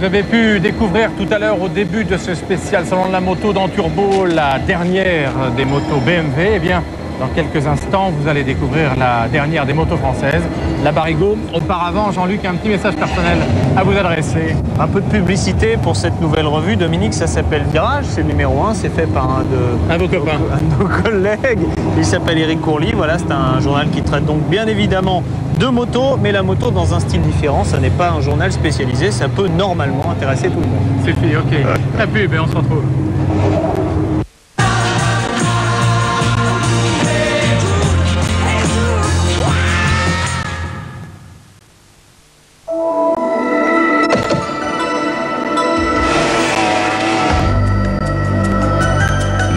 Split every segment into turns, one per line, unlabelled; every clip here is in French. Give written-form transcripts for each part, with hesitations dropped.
avez pu découvrir tout à l'heure au début de ce spécial Salon de la moto dans Turbo, la dernière des motos BMW. Eh bien, dans quelques instants, vous allez découvrir la dernière des motos françaises, la Barigo. Auparavant, Jean-Luc, un petit message personnel à vous adresser.
Un peu de publicité pour cette nouvelle revue, Dominique, ça s'appelle Virage, c'est le numéro 1, c'est fait par un de
vos copains.
Un de nos collègues. Il s'appelle Éric Courly, voilà, c'est un journal qui traite donc bien évidemment de moto, mais la moto dans un style différent, ça n'est pas un journal spécialisé, ça peut normalement intéresser tout le monde.
C'est fini, ok. La pub et on se retrouve.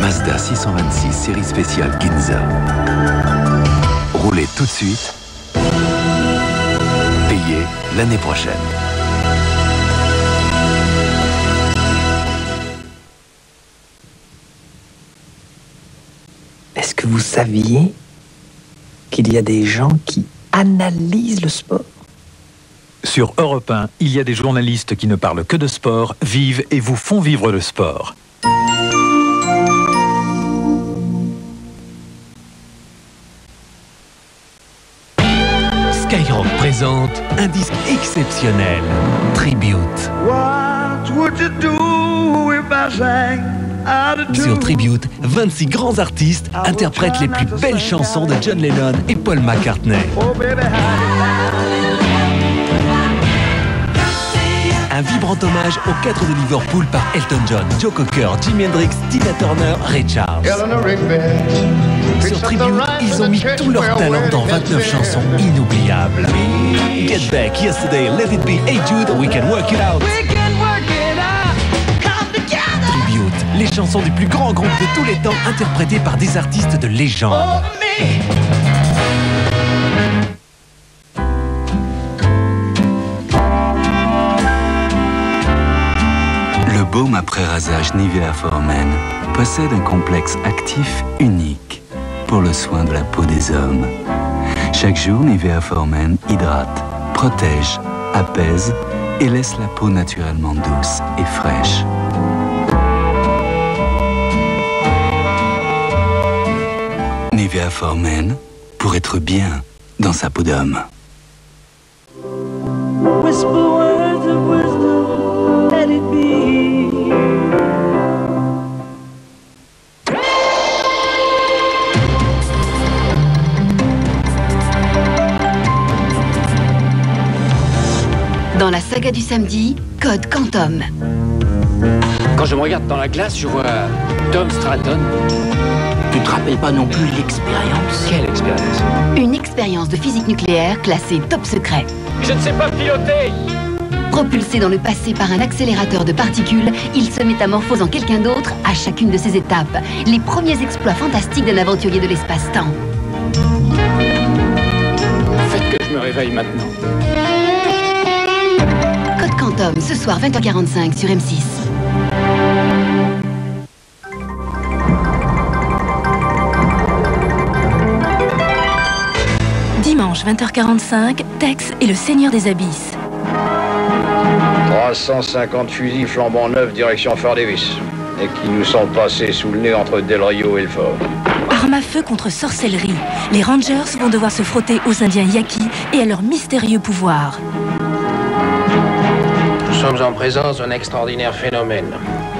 Mazda 626 série spéciale Ginza. Roulez tout de suite. Payez l'année prochaine.
Est-ce que vous saviez qu'il y a des gens qui analysent le sport?
Sur Europe 1, il y a des journalistes qui ne parlent que de sport, vivent et vous font vivre le sport.
Skyrock présente un disque exceptionnel, Tribute. Sur Tribute, 26 grands artistes interprètent les plus belles chansons de John Lennon et Paul McCartney. Un vibrant hommage aux 4 de Liverpool par Elton John, Joe Cocker, Jimi Hendrix, Tina Turner, Ray Charles. Sur Tribute, ils ont mis tout leur talent dans 29 chansons inoubliables. Get Back, Yesterday, Let It Be, Hey Jude, We Can Work It Out. Tribute, les chansons du plus grand groupe de tous les temps interprétées par des artistes de légende. Le baume après rasage Nivea for Men possède un complexe actif unique pour le soin de la peau des hommes. Chaque jour, Nivea for Men hydrate, protège, apaise et laisse la peau naturellement douce et fraîche. Nivea for Men pour être bien dans sa peau d'homme.
Dans la saga du samedi, Code Quantum.
Quand je me regarde dans la glace, je vois Tom Stratton.
Tu te rappelles pas non plus l'expérience?
Quelle expérience?
Une expérience de physique nucléaire classée top secret.
Je ne sais pas piloter!
Propulsé dans le passé par un accélérateur de particules, il se métamorphose en quelqu'un d'autre à chacune de ses étapes. Les premiers exploits fantastiques d'un aventurier de l'espace-temps.
Faites que je me réveille maintenant.
Code Quantum, ce soir 20h45 sur M6.
Dimanche 20h45, Tex et le Seigneur des Abysses.
350 fusils flambant neufs direction Fort Davis et qui nous sont passés sous le nez entre Del Rio et le fort.
Arme à feu contre sorcellerie. Les Rangers vont devoir se frotter aux Indiens Yaquis et à leurs mystérieux pouvoirs.
Nous sommes en présence d'un extraordinaire phénomène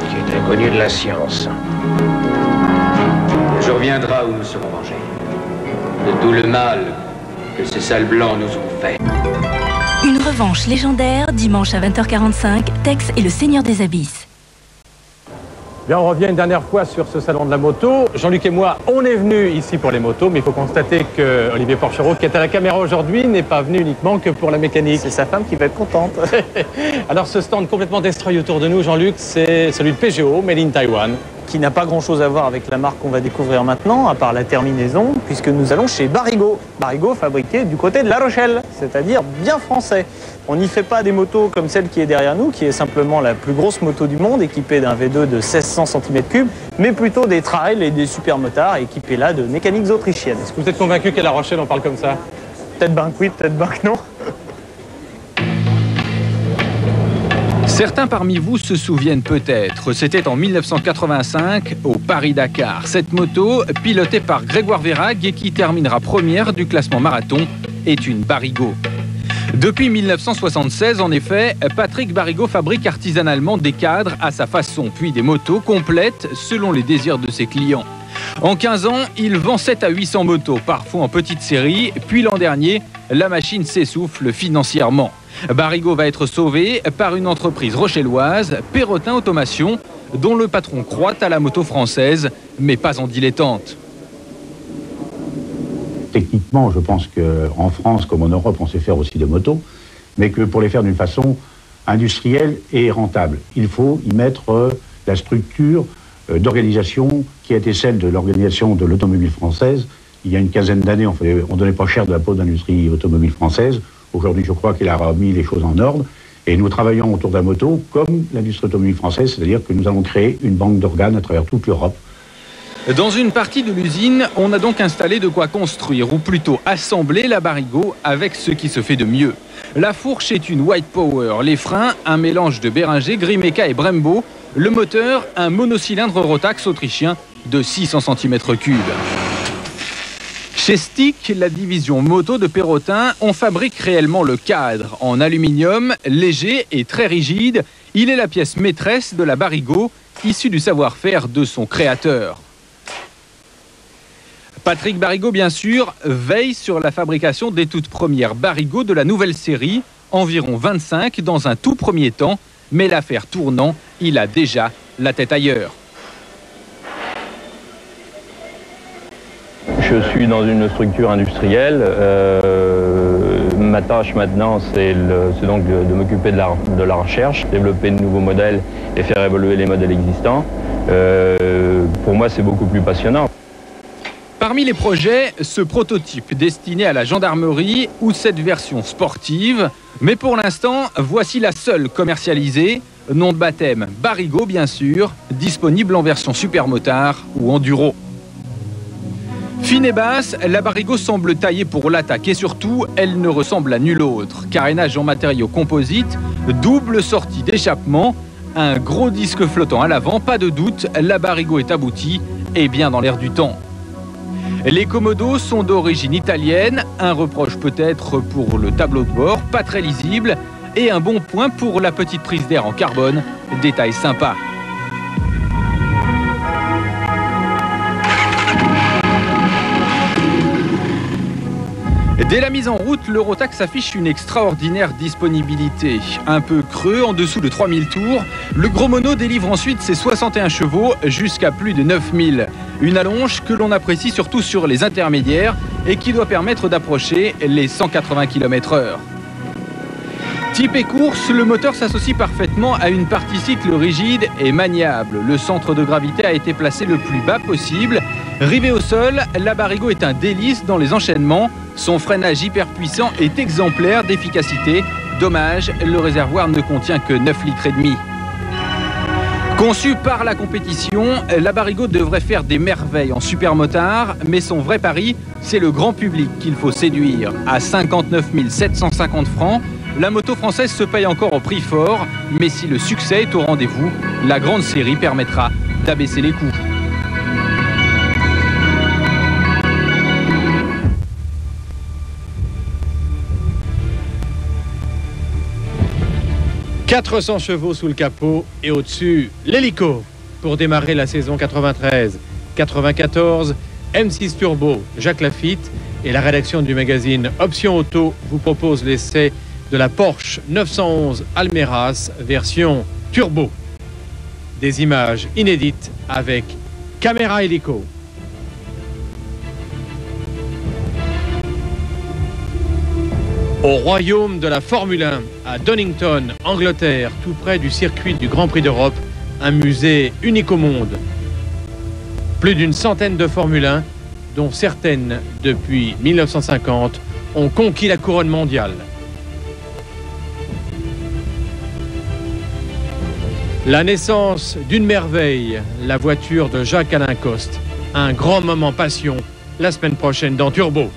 qui est inconnu de la science.
Le jour viendra où nous serons vengés de tout le mal que ces sales blancs nous ont fait.
Une revanche légendaire, dimanche à 20h45, Tex et le Seigneur des Abysses.
Bien, on revient une dernière fois sur ce salon de la moto. Jean-Luc et moi, on est venus ici pour les motos, mais il faut constater que Olivier Porchereau, qui est à la caméra aujourd'hui, n'est pas venu uniquement que pour la mécanique.
C'est sa femme qui va être contente.
Alors ce stand complètement destroy autour de nous, Jean-Luc, c'est celui de Peugeot, made in Taiwan.
Qui n'a pas grand-chose à voir avec la marque qu'on va découvrir maintenant, à part la terminaison, puisque nous allons chez Barigo. Barigo fabriqué du côté de La Rochelle, c'est-à-dire bien français. On n'y fait pas des motos comme celle qui est derrière nous, qui est simplement la plus grosse moto du monde, équipée d'un V2 de 1600 cm3, mais plutôt des trails et des supermotards, équipés là de mécaniques autrichiennes.
Est-ce que vous êtes convaincu qu'à La Rochelle, on parle comme ça?
Peut-être ben que oui, peut-être ben que non.
Certains parmi vous se souviennent peut-être, c'était en 1985 au Paris-Dakar. Cette moto, pilotée par Grégoire Verhaeghe et qui terminera première du classement marathon, est une Barigo. Depuis 1976, en effet, Patrick Barigo fabrique artisanalement des cadres à sa façon, puis des motos complètes selon les désirs de ses clients. En 15 ans, il vend 7 à 800 motos, parfois en petite série, puis l'an dernier, la machine s'essouffle financièrement. Barigo va être sauvé par une entreprise rochelloise, Perrotin Automation, dont le patron croit à la moto française, mais pas en dilettante.
Techniquement, je pense qu'en France, comme en Europe, on sait faire aussi des motos, mais que pour les faire d'une façon industrielle et rentable, il faut y mettre la structure d'organisation qui a été celle de l'organisation de l'automobile française. Il y a une quinzaine d'années, on ne donnait pas cher de la peau d'industrie automobile française. Aujourd'hui, je crois qu'il a remis les choses en ordre. Et nous travaillons autour de la moto comme l'industrie automobile française, c'est-à-dire que nous allons créer une banque d'organes à travers toute l'Europe.
Dans une partie de l'usine, on a donc installé de quoi construire, ou plutôt assembler la Barigo avec ce qui se fait de mieux. La fourche est une White Power, les freins, un mélange de Beringer, Grimeca et Brembo, le moteur, un monocylindre Rotax autrichien de 600 cm3. Chez Stick, la division moto de Perrotin, on fabrique réellement le cadre en aluminium, léger et très rigide. Il est la pièce maîtresse de la Barigo, issue du savoir-faire de son créateur. Patrick Barigo, bien sûr, veille sur la fabrication des toutes premières Barigo de la nouvelle série, environ 25 dans un tout premier temps, mais l'affaire tournant, il a déjà la tête ailleurs.
Je suis dans une structure industrielle. Ma tâche maintenant, c'est donc de m'occuper de la recherche, développer de nouveaux modèles et faire évoluer les modèles existants. Pour moi, c'est beaucoup plus passionnant.
Parmi les projets, ce prototype destiné à la gendarmerie ou cette version sportive. Mais pour l'instant, voici la seule commercialisée. Nom de baptême, Barigo bien sûr, disponible en version supermotard ou enduro. Fine et basse, la Barigo semble taillée pour l'attaque et surtout, elle ne ressemble à nulle autre. Carénage en matériaux composites, double sortie d'échappement, un gros disque flottant à l'avant, pas de doute, la Barigo est aboutie et bien dans l'air du temps. Les commodos sont d'origine italienne, un reproche peut-être pour le tableau de bord, pas très lisible, et un bon point pour la petite prise d'air en carbone, détail sympa. Dès la mise en route, le Rotax affiche une extraordinaire disponibilité. Un peu creux, en dessous de 3000 tours, le gros mono délivre ensuite ses 61 chevaux jusqu'à plus de 9000. Une allonge que l'on apprécie surtout sur les intermédiaires et qui doit permettre d'approcher les 180 km/h. Type et course, le moteur s'associe parfaitement à une partie cycle rigide et maniable. Le centre de gravité a été placé le plus bas possible. Rivée au sol, la Barigo est un délice dans les enchaînements. Son freinage hyper puissant est exemplaire d'efficacité. Dommage, le réservoir ne contient que 9,5 litres. Conçue par la compétition, la Barigo devrait faire des merveilles en supermotard, mais son vrai pari, c'est le grand public qu'il faut séduire. À 59 750 francs, la moto française se paye encore au prix fort, mais si le succès est au rendez-vous, la grande série permettra d'abaisser les coûts. «
400 chevaux sous le capot et au-dessus, l'hélico pour démarrer la saison 93-94. M6 Turbo, Jacques Lafitte et la rédaction du magazine Option Auto vous propose l'essai de la Porsche 911 Almeras version turbo. Des images inédites avec caméra hélico. Au royaume de la Formule 1, à Donington, Angleterre, tout près du circuit du Grand Prix d'Europe, un musée unique au monde. Plus d'une centaine de Formule 1, dont certaines, depuis 1950, ont conquis la couronne mondiale. La naissance d'une merveille, la voiture de Jacques-Alain Coste. Un grand moment passion, la semaine prochaine dans Turbo.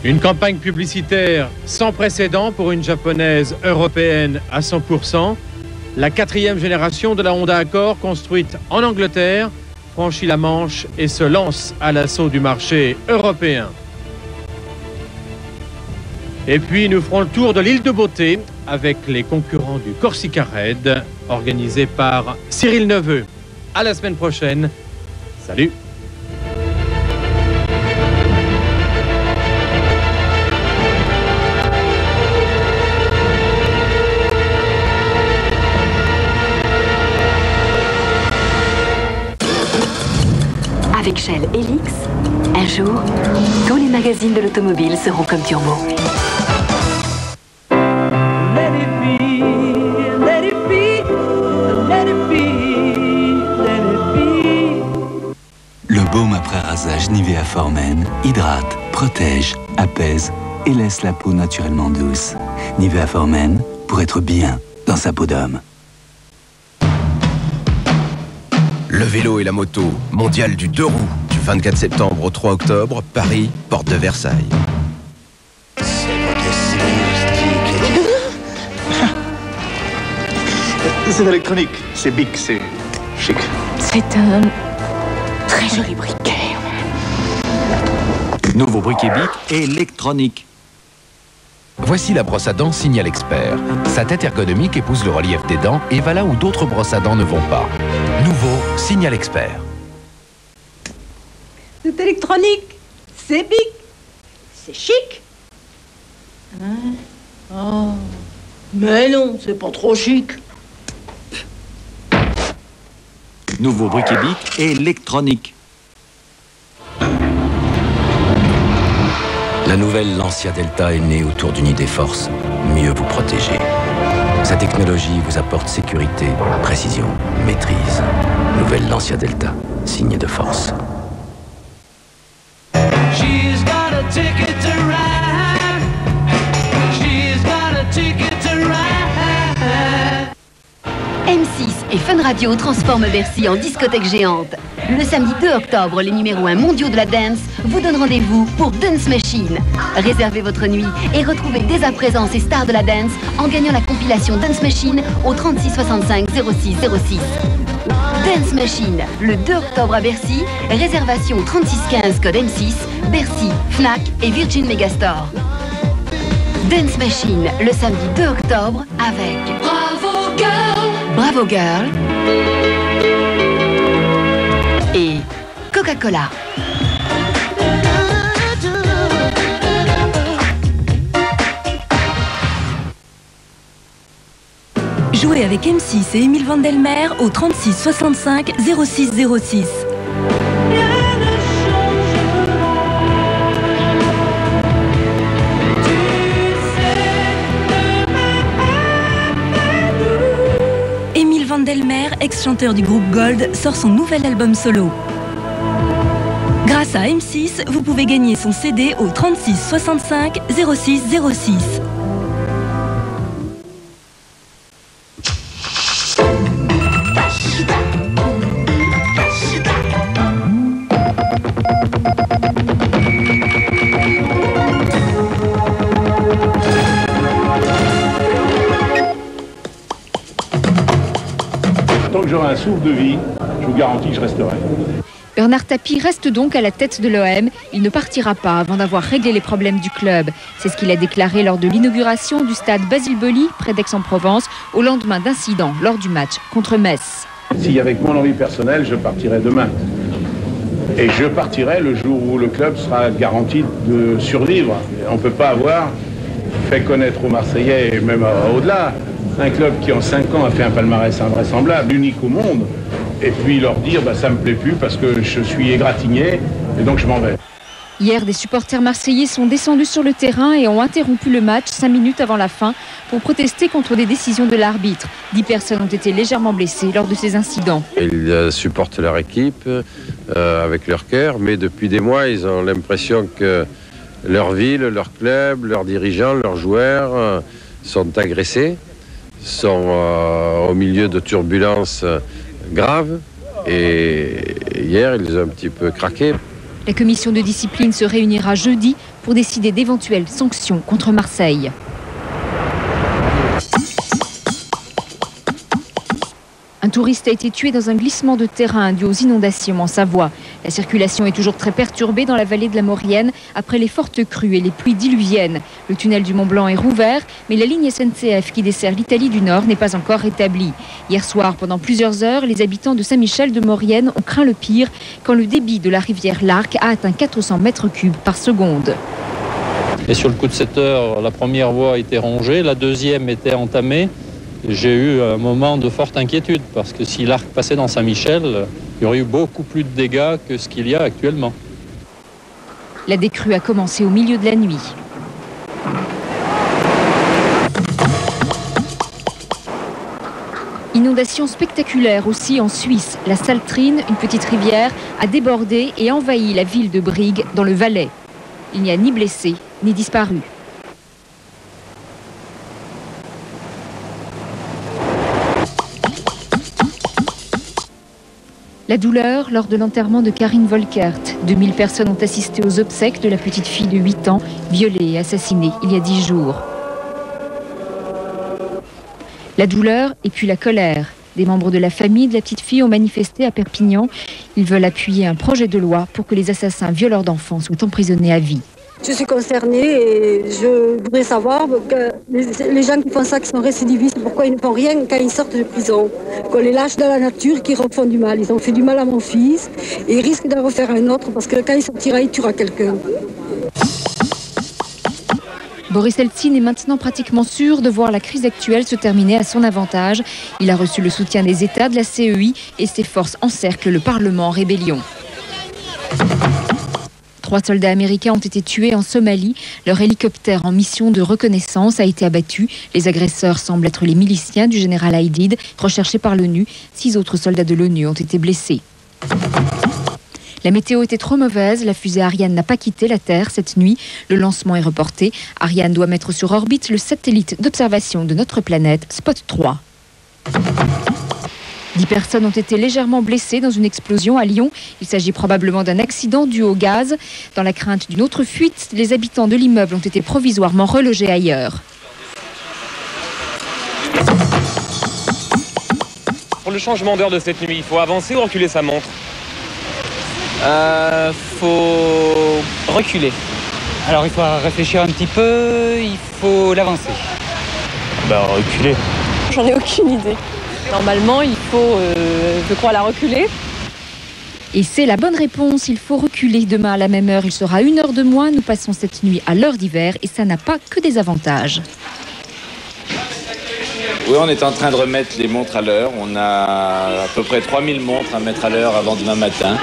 Une campagne publicitaire sans précédent pour une japonaise européenne à 100%. La 4e génération de la Honda Accord, construite en Angleterre, franchit la Manche et se lance à l'assaut du marché européen. Et puis nous ferons le tour de l'île de Beauté avec les concurrents du Corsica Raid, organisé par Cyril Neveu. À la semaine prochaine. Salut!
Avec Shell Helix, un jour, tous les magazines de l'automobile seront comme Turbo.
Le baume après rasage Nivea Formen hydrate, protège, apaise et laisse la peau naturellement douce. Nivea Formen pour être bien dans sa peau d'homme.
Le vélo et la moto, mondial du 2 roues, du 24 septembre au 3 octobre, Paris, porte de Versailles.
C'est électronique, c'est big, c'est chic.
C'est un très joli briquet.
Nouveau briquet Bic électronique.
Voici la brosse à dents Signal Expert. Sa tête ergonomique épouse le relief des dents et va là où d'autres brosses à dents ne vont pas. Nouveau Signal Expert.
C'est électronique, c'est big, c'est chic. Hein? Oh. Mais non, c'est pas trop chic.
Nouveau briquet Bic électronique.
La nouvelle Lancia Delta est née autour d'une idée force, mieux vous protéger. Sa technologie vous apporte sécurité, précision, maîtrise. Nouvelle Lancia Delta, signe de force.
She's got a ticket to ride. She's got a ticket to ride.
M6 et Fun Radio transforment Bercy en discothèque géante. Le samedi 2 octobre, les numéros 1 mondiaux de la dance vous donnent rendez-vous pour Dance Machine. Réservez votre nuit et retrouvez dès à présent ces stars de la dance en gagnant la compilation Dance Machine au 36 65 06 06. Dance Machine, le 2 octobre à Bercy, réservation 36 15 code M6, Bercy, Fnac et Virgin Megastore. Dance Machine, le samedi 2 octobre avec Bravo Girl, Bravo Girl et Coca-Cola.
Jouez avec M6 et Émile Vandelmer au 36 65 06 06. Émile Vandelmer, ex-chanteur du groupe Gold, sort son nouvel album solo. Grâce à M6, vous pouvez gagner son CD au 36 65 06 06.
Tant que j'aurai un souffle de vie, je vous garantis que je resterai.
Bernard Tapie reste donc à la tête de l'OM. Il ne partira pas avant d'avoir réglé les problèmes du club. C'est ce qu'il a déclaré lors de l'inauguration du stade Basile Boli, près d'Aix-en-Provence, au lendemain d'incidents lors du match contre Metz.
Si avec mon envie personnelle, je partirai demain. Et je partirai le jour où le club sera garanti de survivre. On ne peut pas avoir fait connaître aux Marseillais, et même au-delà, un club qui en 5 ans a fait un palmarès invraisemblable, unique au monde, et puis leur dire bah, ça me plaît plus parce que je suis égratigné et donc je m'en vais.
Hier, des supporters marseillais sont descendus sur le terrain et ont interrompu le match 5 minutes avant la fin pour protester contre des décisions de l'arbitre. 10 personnes ont été légèrement blessées lors de ces incidents.
Ils supportent leur équipe avec leur cœur, mais depuis des mois, ils ont l'impression que leur ville, leur club, leurs dirigeants, leurs joueurs sont agressés, sont au milieu de turbulences graves. Et hier, ils ont un petit peu craqué.
La commission de discipline se réunira jeudi pour décider d'éventuelles sanctions contre Marseille. Un touriste a été tué dans un glissement de terrain dû aux inondations en Savoie. La circulation est toujours très perturbée dans la vallée de la Maurienne après les fortes crues et les pluies diluviennes. Le tunnel du Mont-Blanc est rouvert, mais la ligne SNCF qui dessert l'Italie du Nord n'est pas encore rétablie. Hier soir, pendant plusieurs heures, les habitants de Saint-Michel-de-Maurienne ont craint le pire quand le débit de la rivière Larc a atteint 400 mètres cubes par seconde.
Et sur le coup de 7 heures, la première voie a été rongée, la deuxième était entamée. J'ai eu un moment de forte inquiétude parce que si l'Arc passait dans Saint-Michel, il y aurait eu beaucoup plus de dégâts que ce qu'il y a actuellement.
La décrue a commencé au milieu de la nuit. Inondation spectaculaire aussi en Suisse. La Saltrine, une petite rivière, a débordé et envahi la ville de Brigue dans le Valais. Il n'y a ni blessés ni disparus. La douleur lors de l'enterrement de Karine Volkert. 2000 personnes ont assisté aux obsèques de la petite fille de 8 ans, violée et assassinée il y a 10 jours. La douleur et puis la colère. Des membres de la famille de la petite fille ont manifesté à Perpignan. Ils veulent appuyer un projet de loi pour que les assassins violeurs d'enfants soient emprisonnés à vie.
Je suis concernée et je voudrais savoir que les gens qui font ça, qui sont récidivistes, pourquoi ils ne font rien quand ils sortent de prison. Qu'on les lâche dans la nature, qu'ils refont du mal. Ils ont fait du mal à mon fils et ils risquent d'en refaire un autre parce que quand il sortira, il tuera quelqu'un.
Boris Eltsine est maintenant pratiquement sûr de voir la crise actuelle se terminer à son avantage. Il a reçu le soutien des États, de la CEI et ses forces encerclent le Parlement en rébellion. 3 soldats américains ont été tués en Somalie. Leur hélicoptère en mission de reconnaissance a été abattu. Les agresseurs semblent être les miliciens du général Haïdid, recherchés par l'ONU. 6 autres soldats de l'ONU ont été blessés. La météo était trop mauvaise. La fusée Ariane n'a pas quitté la Terre cette nuit. Le lancement est reporté. Ariane doit mettre sur orbite le satellite d'observation de notre planète, Spot 3. 10 personnes ont été légèrement blessées dans une explosion à Lyon. Il s'agit probablement d'un accident dû au gaz. Dans la crainte d'une autre fuite, les habitants de l'immeuble ont été provisoirement relogés ailleurs.
Pour le changement d'heure de cette nuit, il faut avancer ou reculer sa montre?
Faut reculer. Alors il faut réfléchir un petit peu, il faut l'avancer.
Reculer.
J'en ai aucune idée. Normalement, il faut, je crois, la reculer.
Et c'est la bonne réponse, il faut reculer. Demain à la même heure, il sera 1 heure de moins. Nous passons cette nuit à l'heure d'hiver et ça n'a pas que des avantages.
Oui, on est en train de remettre les montres à l'heure. On a à peu près 3000 montres à mettre à l'heure avant demain matin.